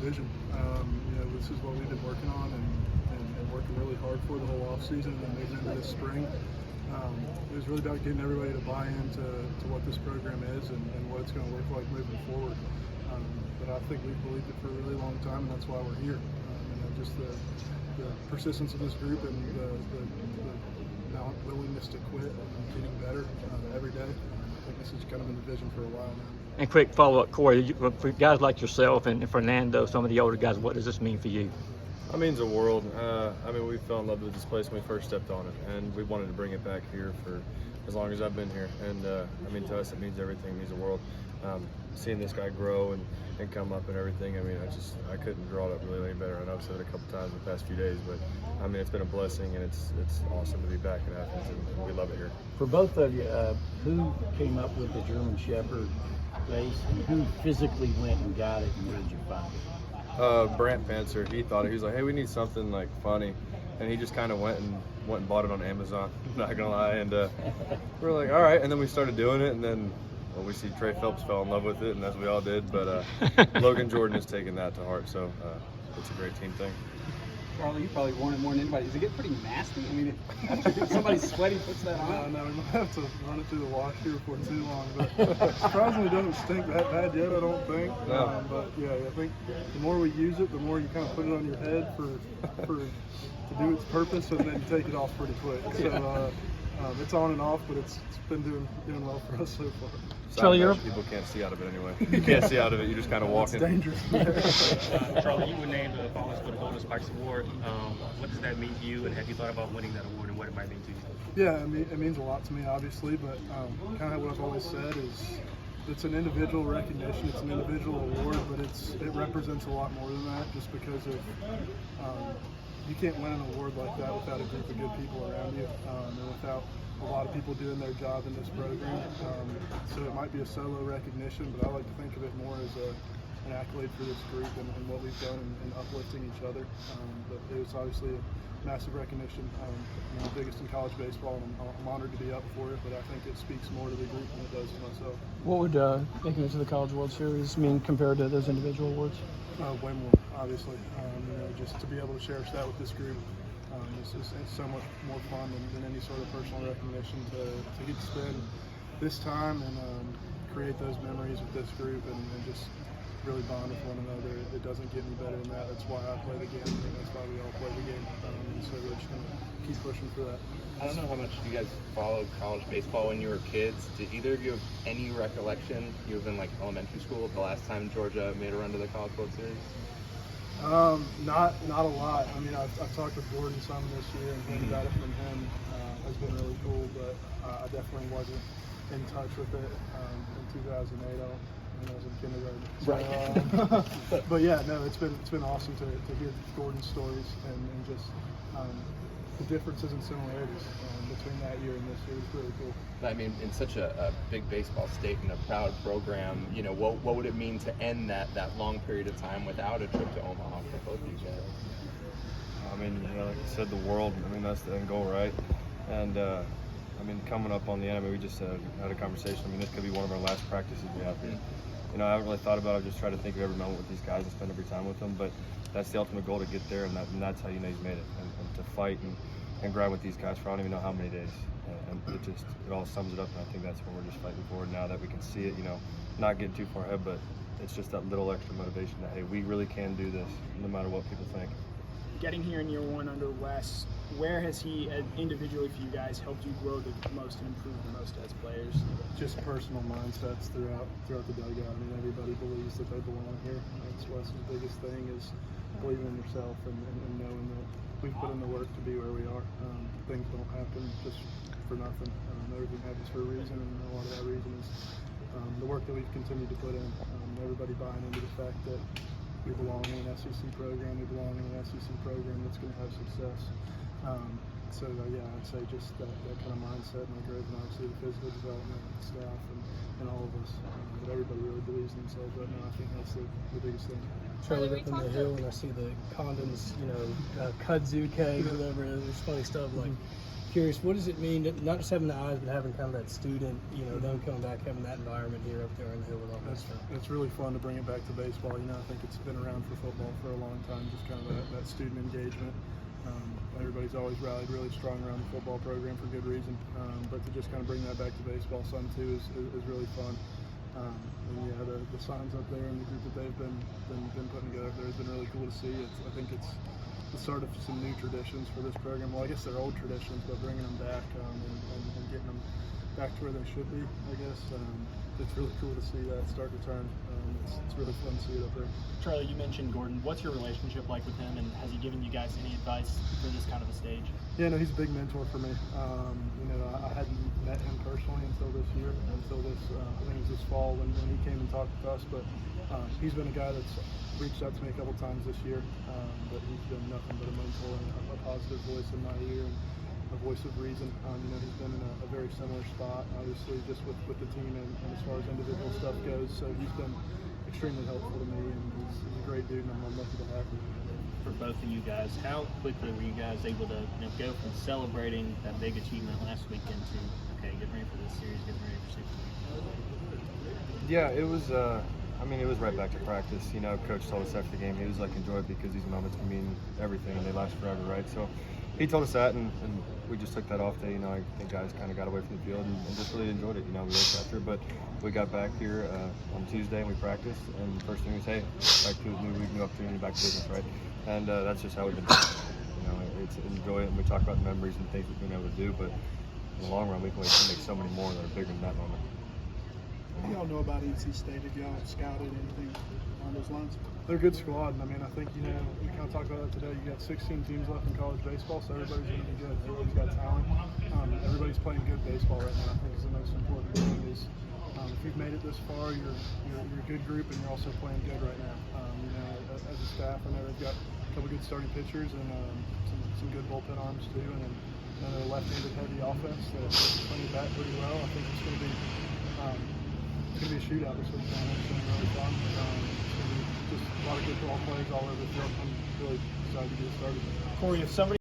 vision. This is what we've been working on and working really hard for the whole off season and then moving into this spring. It was really about getting everybody to buy into what this program is and what it's going to look like moving forward. But I think we've believed it for a really long time, and that's why we're here. Just the persistence of this group and the willingness to quit and getting better every day. I think this has kind of been the vision for a while now. And quick follow-up, Corey, for guys like yourself and Fernando, some of the older guys, what does this mean for you? It means the world. We fell in love with this place when we first stepped on it, and we wanted to bring it back here for as long as I've been here. And to us, it means everything. It means the world. Seeing this guy grow and come up and everything, I couldn't draw it up really any better. I know I've said it a couple times in the past few days, but it's been a blessing, and it's awesome to be back in Athens, and we love it here. For both of you, who came up with the German Shepherd race, and who physically went and got it, and where did you find it? Brant Panzer, he thought it. He was like, hey, we need something like funny, and he just kind of went and bought it on Amazon. Not gonna lie, and we're like, all right, and then we started doing it, and then we see Trey Phelps fell in love with it, and as we all did, but Logan Jordan has taken that to heart, so it's a great team thing. Charlie, you probably worn it more than anybody. Does it get pretty nasty? If somebody's sweaty puts that on. No, we might have to run it through the wash here before too long. But surprisingly, it doesn't stink that bad yet, I don't think. No. But yeah, I think the more we use it, the more you kind of put it on your head to do its purpose, and then you take it off pretty quick. So it's on and off, but it's been doing well for us so far. Charlie, people can't see out of it anyway. You can't see out of it. You just kind of walk in. It's dangerous. Charlie, you were named the finalist for the Golden Spikes Award. What does that mean to you, and have you thought about winning that award and what it might mean to you? Yeah, it means a lot to me, obviously, but kind of what I've always said is it's an individual recognition, it's an individual award, but it represents a lot more than that, just because of you can't win an award like that without a group of good people around you, and without a lot of people doing their job in this program. So it might be a solo recognition, but I like to think of it more as an accolade for this group and what we've done in uplifting each other. But it was obviously a massive recognition, the biggest in college baseball, and I'm honored to be up for it, but I think it speaks more to the group than it does to myself. What would making it to the College World Series mean compared to those individual awards? Way more, obviously. Just to be able to share that with this group, it's so much more fun than any sort of personal recognition to get to spend this time and create those memories with this group and just really bond with one another. It doesn't get any better than that. That's why I play the game, and that's why we all play the game. And so we're just going to keep pushing for that. I don't know how much you guys followed college baseball when you were kids. Did either of you have any recollection? You have in elementary school the last time Georgia made a run to the College World Series? Not a lot. I've talked with Gordon some this year, and hearing about it from him has been really cool. But I definitely wasn't in touch with it in 2008. I was in kindergarten. So, Right. But yeah, no, it's been awesome to hear Gordon's stories and just the differences and similarities between that year and this year is really cool. In such a big baseball state and a proud program, what would it mean to end that long period of time without a trip to Omaha for both of you guys? Like you said, the world, that's the end goal, right? And coming up on the end, we just had a conversation. This could be one of our last practices we have here. I haven't really thought about it. I just try to think of every moment with these guys and spend every time with them. But that's the ultimate goal, to get there, and that's how he's made it. And to fight and grind with these guys for I don't even know how many days. And it all sums it up, and I think that's what we're just fighting for now that we can see it, not getting too far ahead, but it's just that little extra motivation that, hey, we really can do this no matter what people think. Getting here in year one under Wes, where has he individually for you guys helped you grow the most and improve the most as players? Just personal mindsets throughout the dugout. Everybody believes that they belong here. That's Wes's biggest thing, is believing in yourself and knowing that we've put in the work to be where we are. Things don't happen just for nothing. Everything happens for a reason, and a lot of that reason is the work that we've continued to put in. Everybody buying into the fact that we belong in an SEC program. We belong in an SEC program that's going to have success. I'd say just that kind of mindset and the growth, and obviously the physical development of the staff and all of us. But everybody really believes in themselves right now. I think that's the biggest thing. Charlie, up in the hill, and I see the Condon's, kudzu keg, whatever it is. There's funny stuff like. curious, what does it mean, not just having the eyes, but having kind of that student, them coming back, having that environment here up there in the hill with all that stuff? It's really fun to bring it back to baseball. I think it's been around for football for a long time, just kind of that student engagement. Everybody's always rallied really strong around the football program for good reason, but to just kind of bring that back to baseball some too is really fun. And yeah, the signs up there and the group that they've been putting together there has been really cool to see. I think it's the start of some new traditions for this program. Well, I guess they're old traditions, but bringing them back and getting them back to where they should be, I guess. It's really cool to see that start to turn. It's really fun to see it up there. Charlie, you mentioned Gordon. What's your relationship like with him, and has he given you guys any advice for this kind of a stage? Yeah, no, he's a big mentor for me. I hadn't met him personally until this year, until this, I think it was this fall when he came and talked with us. But he's been a guy that's reached out to me a couple times this year, but he's been nothing but a mentor and a positive voice in my ear and a voice of reason. He's been in a very similar spot, obviously, just with the team and as far as individual stuff goes. So he's been extremely helpful to me, and he's a great dude, and I'm lucky to have him. For both of you guys, how quickly were you guys able to go from celebrating that big achievement last weekend to getting ready for this series, getting ready for 6 weeks? Yeah, it was. It was right back to practice. Coach told us after the game, he was like, enjoy it because these moments can mean everything and they last forever, right? So he told us that, and we just took that off day. I think guys kind of got away from the field and just really enjoyed it. We worked after, but we got back here on Tuesday and we practiced. And the first thing was, hey, back to a new week, new opportunity, back to business, right? And that's just how we've been doing it. It's enjoy it, and we talk about the memories and things we've been able to do. But in the long run, we can make so many more that are bigger than that moment. What do y'all know about NC State? Have y'all scouted anything on those lines? They're a good squad, and I think we kind of talked about that today. You got 16 teams left in college baseball, so everybody's going to be good. Everybody's got talent. Everybody's playing good baseball right now. I think is the most important thing is if you've made it this far, you're a good group, and you're also playing good right now. As a staff, I know they've got a couple good starting pitchers and some good bullpen arms too, and then another left-handed heavy offense that's playing back pretty well. I think it's going to be a shootout this weekend. It's going to be really fun. It's going to be just a lot of good ball plays all over the field. I'm really excited to get started. Corey, if somebody